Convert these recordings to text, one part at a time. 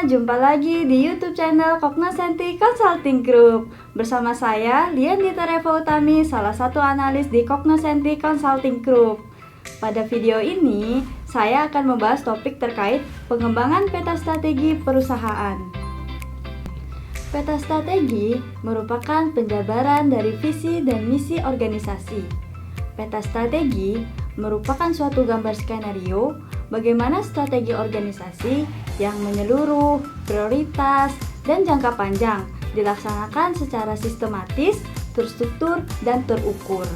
jumpa lagi di YouTube channel Cognoscenti Consulting Group. Bersama saya, Lian Dita Reva Utami, salah satu analis di Cognoscenti Consulting Group. Pada video ini, saya akan membahas topik terkait pengembangan peta strategi perusahaan. Peta strategi merupakan penjabaran dari visi dan misi organisasi. Peta strategi merupakan suatu gambar skenario bagaimana strategi organisasi yang menyeluruh, prioritas, dan jangka panjang dilaksanakan secara sistematis, terstruktur, dan terukur.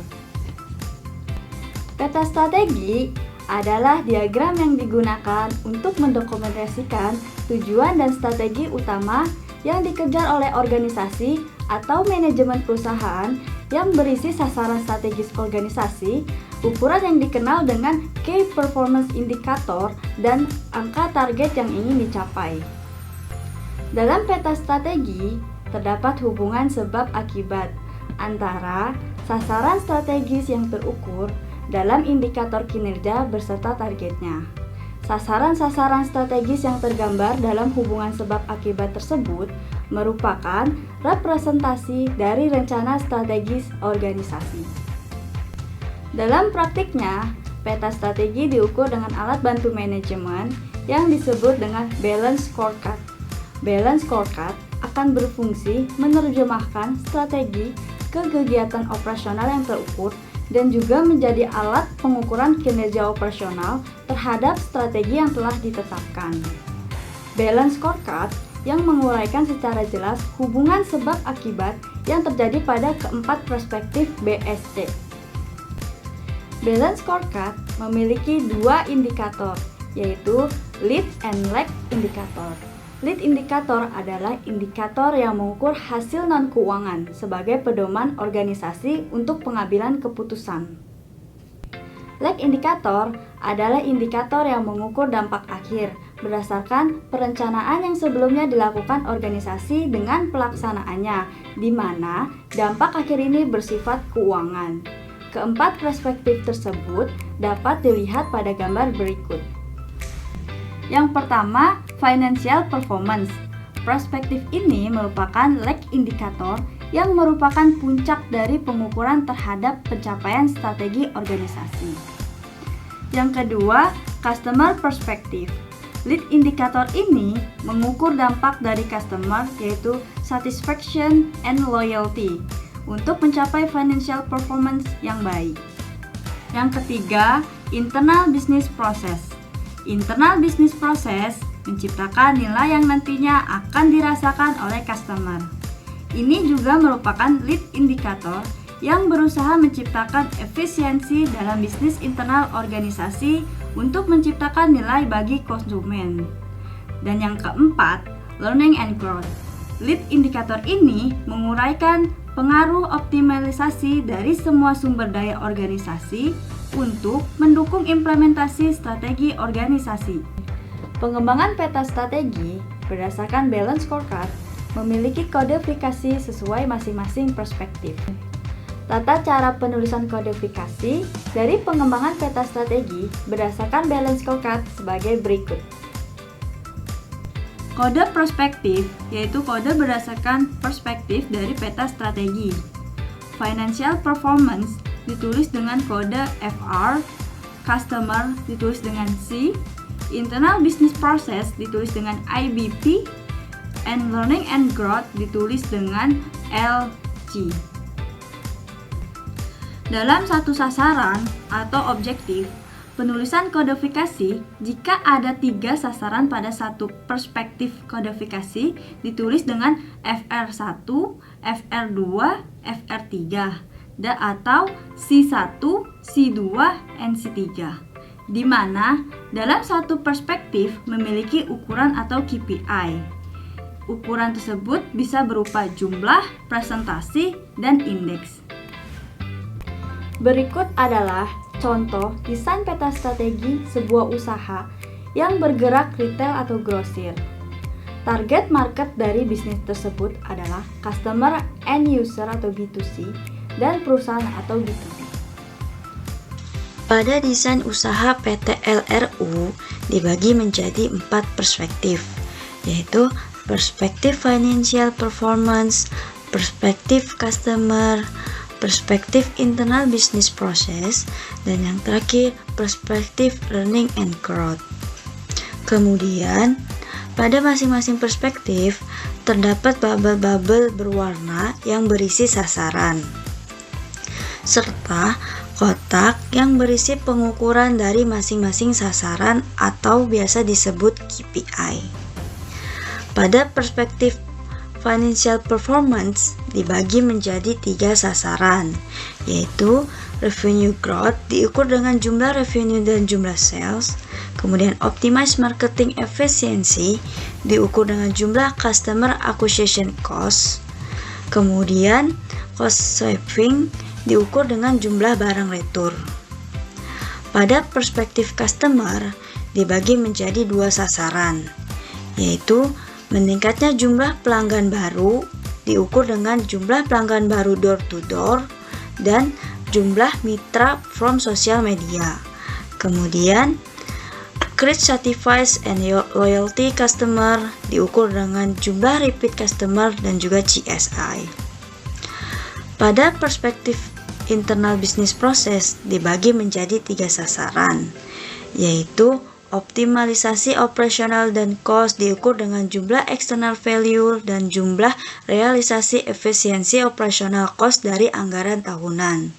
Peta strategi adalah diagram yang digunakan untuk mendokumentasikan tujuan dan strategi utama yang dikejar oleh organisasi atau manajemen perusahaan yang berisi sasaran strategis organisasi, ukuran yang dikenal dengan Key Performance Indicator, dan angka target yang ingin dicapai. Dalam peta strategi, terdapat hubungan sebab akibat antara sasaran strategis yang terukur dalam indikator kinerja beserta targetnya. Sasaran-sasaran strategis yang tergambar dalam hubungan sebab akibat tersebut merupakan representasi dari rencana strategis organisasi. Dalam praktiknya, peta strategi diukur dengan alat bantu manajemen yang disebut dengan Balance Scorecard. Balance Scorecard akan berfungsi menerjemahkan strategi ke kegiatan operasional yang terukur dan juga menjadi alat pengukuran kinerja operasional terhadap strategi yang telah ditetapkan. Balance Scorecard yang menguraikan secara jelas hubungan sebab akibat yang terjadi pada keempat perspektif BSC. Balance Scorecard memiliki dua indikator, yaitu Lead and Lag Indicator. Lead Indicator adalah indikator yang mengukur hasil non-keuangan sebagai pedoman organisasi untuk pengambilan keputusan. Lag Indicator adalah indikator yang mengukur dampak akhir berdasarkan perencanaan yang sebelumnya dilakukan organisasi dengan pelaksanaannya, di mana dampak akhir ini bersifat keuangan. Keempat perspektif tersebut dapat dilihat pada gambar berikut. Yang pertama, Financial Performance. Perspektif ini merupakan lag indikator yang merupakan puncak dari pengukuran terhadap pencapaian strategi organisasi. Yang kedua, Customer Perspective. Lead indikator ini mengukur dampak dari customer, yaitu satisfaction and loyalty, untuk mencapai financial performance yang baik. Yang ketiga, Internal Business Process. Internal business process menciptakan nilai yang nantinya akan dirasakan oleh customer. Ini juga merupakan lead indikator yang berusaha menciptakan efisiensi dalam bisnis internal organisasi untuk menciptakan nilai bagi konsumen. Dan yang keempat, Learning and Growth. Lead indikator ini menguraikan pengaruh optimalisasi dari semua sumber daya organisasi untuk mendukung implementasi strategi organisasi. Pengembangan peta strategi berdasarkan Balance Scorecard memiliki kodifikasi sesuai masing-masing perspektif. Tata cara penulisan kodifikasi dari pengembangan peta strategi berdasarkan Balance Scorecard sebagai berikut. Kode perspektif yaitu kode berdasarkan perspektif dari peta strategi. Financial Performance ditulis dengan kode FR, Customer ditulis dengan C, Internal Business Process ditulis dengan IBP, and Learning and Growth ditulis dengan LG. Dalam satu sasaran atau objektif, penulisan kodifikasi, jika ada 3 sasaran pada satu perspektif kodifikasi, ditulis dengan FR1, FR2, FR3. Atau C1, C2, and C3, di mana dalam satu perspektif memiliki ukuran atau KPI. Ukuran tersebut bisa berupa jumlah, presentasi, dan indeks. Berikut adalah contoh desain peta strategi sebuah usaha yang bergerak retail atau grosir. Target market dari bisnis tersebut adalah customer end user atau B2C dan perusahaan atau B2B. Pada desain usaha PT LRU dibagi menjadi 4 perspektif. yaitu perspektif financial performance, perspektif customer, perspektif internal business process, dan yang terakhir perspektif learning and growth. Kemudian, pada masing-masing perspektif terdapat bubble-bubble berwarna yang berisi sasaran, serta kotak yang berisi pengukuran dari masing-masing sasaran atau biasa disebut KPI. Pada perspektif financial performance dibagi menjadi 3 sasaran, yaitu revenue growth diukur dengan jumlah revenue dan jumlah sales, kemudian optimize marketing efficiency diukur dengan jumlah customer acquisition cost, kemudian cost saving diukur dengan jumlah barang retur. Pada perspektif customer dibagi menjadi 2 sasaran, yaitu meningkatnya jumlah pelanggan baru diukur dengan jumlah pelanggan baru door to door dan jumlah mitra from social media. Kemudian create satisfied and loyalty customer diukur dengan jumlah repeat customer dan juga CSI. Pada perspektif internal business process dibagi menjadi 3 sasaran, yaitu optimalisasi operasional dan cost diukur dengan jumlah external value dan jumlah realisasi efisiensi operasional cost dari anggaran tahunan.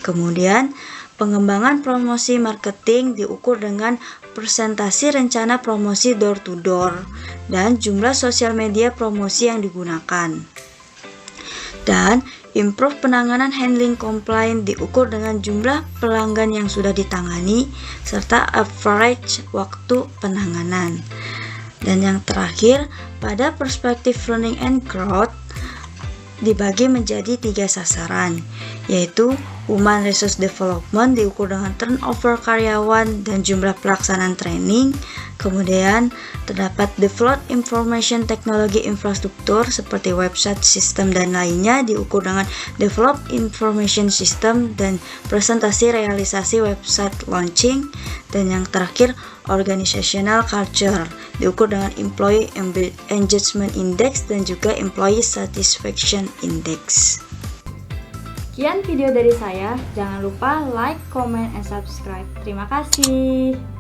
Kemudian, pengembangan promosi marketing diukur dengan persentase rencana promosi door to door dan jumlah sosial media promosi yang digunakan. Dan improve penanganan handling complaint diukur dengan jumlah pelanggan yang sudah ditangani serta average waktu penanganan. Dan yang terakhir, pada perspektif learning and growth dibagi menjadi 3 sasaran, yaitu human resource development diukur dengan turnover karyawan dan jumlah pelaksanaan training. Kemudian terdapat develop information technology infrastruktur seperti website, sistem, dan lainnya diukur dengan develop information system dan presentasi realisasi website launching. Dan yang terakhir organizational culture diukur dengan employee engagement index dan juga employee satisfaction index. Sekian video dari saya, jangan lupa like, comment, and subscribe. Terima kasih.